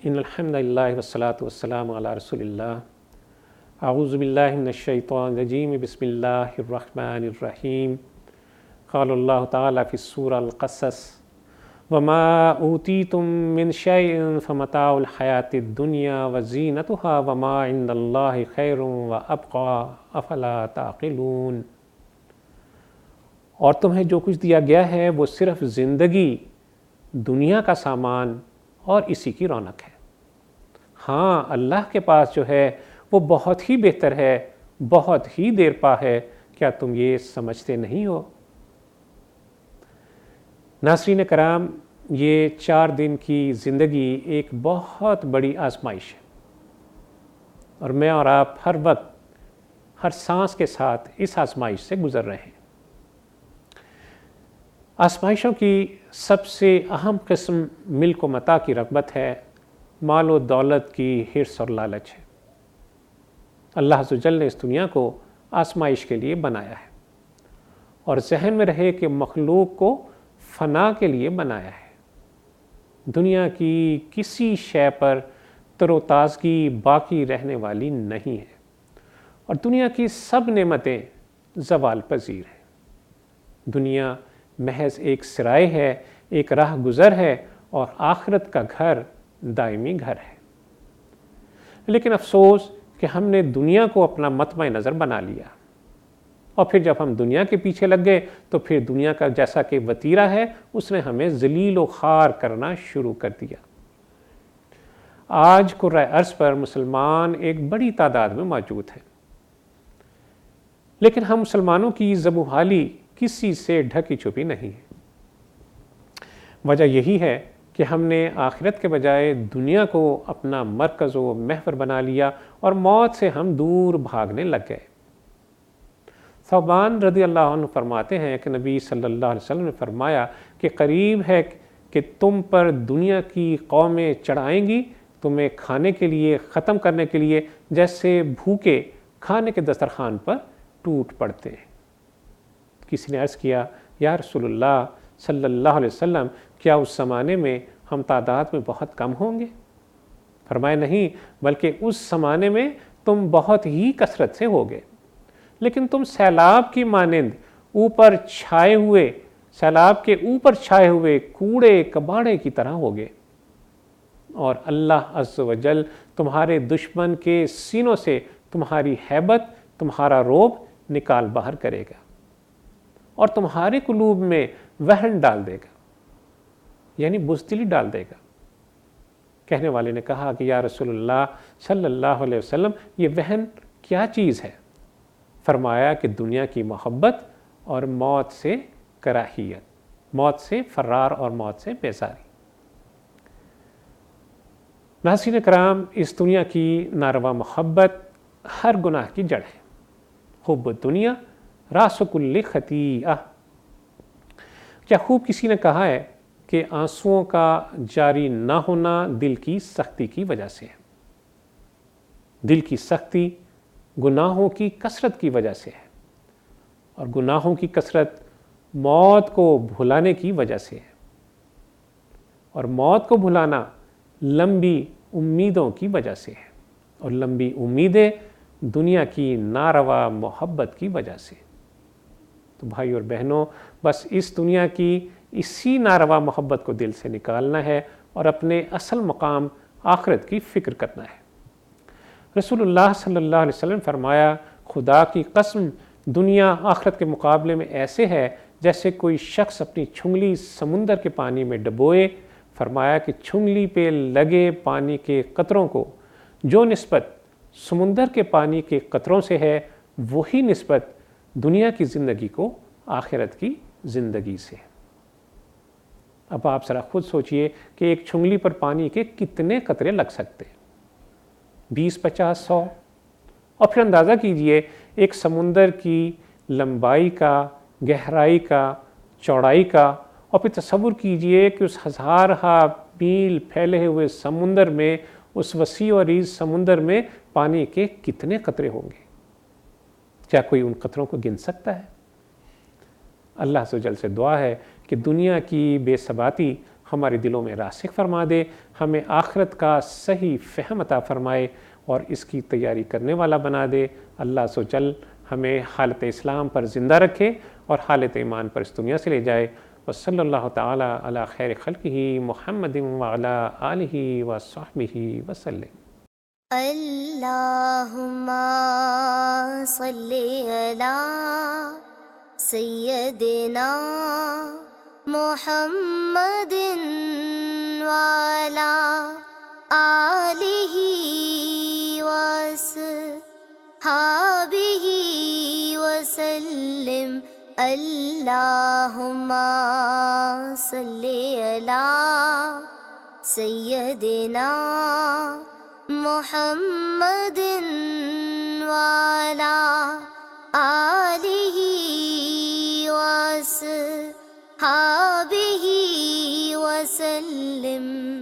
ان الحمد للہ والصلاۃ والسلام علی رسول اللہ اعوذ باللہ من الشیطان الرجیم بسم اللہ الرحمن الرحیم قال اللہ تعالیٰ فی السورہ القصص وما اوتیتم من شیء فمتاع الحیاۃ الدنیا وزینتها وما عند اللہ خیر وابقی افلا تعقلون۔ اور تمہیں جو کچھ دیا گیا ہے وہ صرف زندگی دنیا کا سامان اور اسی کی رونق ہے۔ ہاں، اللہ کے پاس جو ہے وہ بہت ہی بہتر ہے، بہت ہی دیر پا ہے، کیا تم یہ سمجھتے نہیں ہو؟ ناظرین کرام، یہ 4 دن کی زندگی ایک بہت بڑی آزمائش ہے، اور میں اور آپ ہر وقت ہر سانس کے ساتھ اس آزمائش سے گزر رہے ہیں۔ آزمائشوں کی سب سے اہم قسم ملک و متاع کی رغبت ہے، مال و دولت کی حرص اور لالچ ہے۔ اللہ عز و جل نے اس دنیا کو آزمائش کے لیے بنایا ہے، اور ذہن میں رہے کہ مخلوق کو فنا کے لیے بنایا ہے۔ دنیا کی کسی شے پر تر و تازگی باقی رہنے والی نہیں ہے، اور دنیا کی سب نعمتیں زوال پذیر ہیں۔ دنیا محض ایک سرائے ہے، ایک راہ گزر ہے، اور آخرت کا گھر دائمی گھر ہے۔ لیکن افسوس کہ ہم نے دنیا کو اپنا مطمع نظر بنا لیا، اور پھر جب ہم دنیا کے پیچھے لگ گئے تو پھر دنیا کا جیسا کہ وتیرہ ہے اس نے ہمیں ذلیل و خوار کرنا شروع کر دیا۔ آج کرۂ ارض پر مسلمان ایک بڑی تعداد میں موجود ہیں، لیکن ہم مسلمانوں کی زبوں حالی کسی سے ڈھکی چھپی نہیں ہے۔ وجہ یہی ہے کہ ہم نے آخرت کے بجائے دنیا کو اپنا مرکز و محور بنا لیا، اور موت سے ہم دور بھاگنے لگ گئے۔ ثوبان رضی اللہ عنہ فرماتے ہیں کہ نبی صلی اللہ علیہ وسلم نے فرمایا کہ قریب ہے کہ تم پر دنیا کی قومیں چڑھائیں گی تمہیں کھانے کے لیے، ختم کرنے کے لیے، جیسے بھوکے کھانے کے دسترخوان پر ٹوٹ پڑتے ہیں۔ کسی نے عرض کیا، یا رسول اللہ صلی اللہ علیہ وسلم، کیا اس زمانے میں ہم تعداد میں بہت کم ہوں گے؟ فرمایا نہیں، بلکہ اس زمانے میں تم بہت ہی کثرت سے ہوگے، لیکن تم سیلاب کی مانند سیلاب کے اوپر چھائے ہوئے کوڑے کباڑے کی طرح ہوگے، اور اللہ عز و جل تمہارے دشمن کے سینوں سے تمہاری ہیبت، تمہارا رعب نکال باہر کرے گا، اور تمہارے قلوب میں وہن ڈال دے گا، یعنی بزدلی ڈال دے گا۔ کہنے والے نے کہا کہ یا رسول اللہ صلی اللہ علیہ وسلم، یہ وہن کیا چیز ہے؟ فرمایا کہ دنیا کی محبت اور موت سے کراہیت، موت سے فرار اور موت سے بیزاری۔ ناظرین کرام، اس دنیا کی ناروا محبت ہر گناہ کی جڑ ہے۔ حب الدنیا راس کل خطیئہ۔ کیا خوب کسی نے کہا ہے کہ آنسوؤں کا جاری نہ ہونا دل کی سختی کی وجہ سے ہے۔ دل کی سختی گناہوں کی کثرت کی وجہ سے ہے، اور گناہوں کی کثرت موت کو بھلانے کی وجہ سے ہے، اور موت کو بھلانا لمبی امیدوں کی وجہ سے ہے، اور لمبی امیدیں دنیا کی ناروا محبت کی وجہ سے۔ تو بھائی اور بہنوں، بس اس دنیا کی اسی ناروا محبت کو دل سے نکالنا ہے، اور اپنے اصل مقام آخرت کی فکر کرنا ہے۔ رسول اللہ صلی اللہ علیہ وسلم فرمایا، خدا کی قسم دنیا آخرت کے مقابلے میں ایسے ہے جیسے کوئی شخص اپنی چھنگلی سمندر کے پانی میں ڈبوئے۔ فرمایا کہ چھنگلی پہ لگے پانی کے قطروں کو جو نسبت سمندر کے پانی کے قطروں سے ہے، وہی نسبت دنیا کی زندگی کو آخرت کی زندگی سے ہے۔ اب آپ ذرا خود سوچئے کہ ایک چھنگلی پر پانی کے کتنے قطرے لگ سکتے ہیں؟ 20، 50، 100۔ اور پھر اندازہ کیجئے ایک سمندر کی لمبائی کا، گہرائی کا، چوڑائی کا، اور پھر تصور کیجئے کہ اس ہزارہا میل پھیلے ہوئے سمندر میں، اس وسیع و عریض سمندر میں پانی کے کتنے قطرے ہوں گے؟ کیا کوئی ان قطروں کو گن سکتا ہے؟ اللہ عز و جل سے دعا ہے کہ دنیا کی بے ثباتی ہمارے دلوں میں راسخ فرما دے، ہمیں آخرت کا صحیح فہم عطا فرمائے اور اس کی تیاری کرنے والا بنا دے۔ اللہ عز و جل ہمیں حالت اسلام پر زندہ رکھے اور حالت ایمان پر اس دنیا سے لے جائے۔ وصلی اللہ تعالی علی خیر خلقہ محمد وعلی آلہ وصحبہ وسلم۔ اللہم صلی علی سیدنا محمد وعلی آلہ وصحبہ وسلم۔ اللہم صلی علی سیدنا محمد وعلی آلہ وصحبہ وسلم۔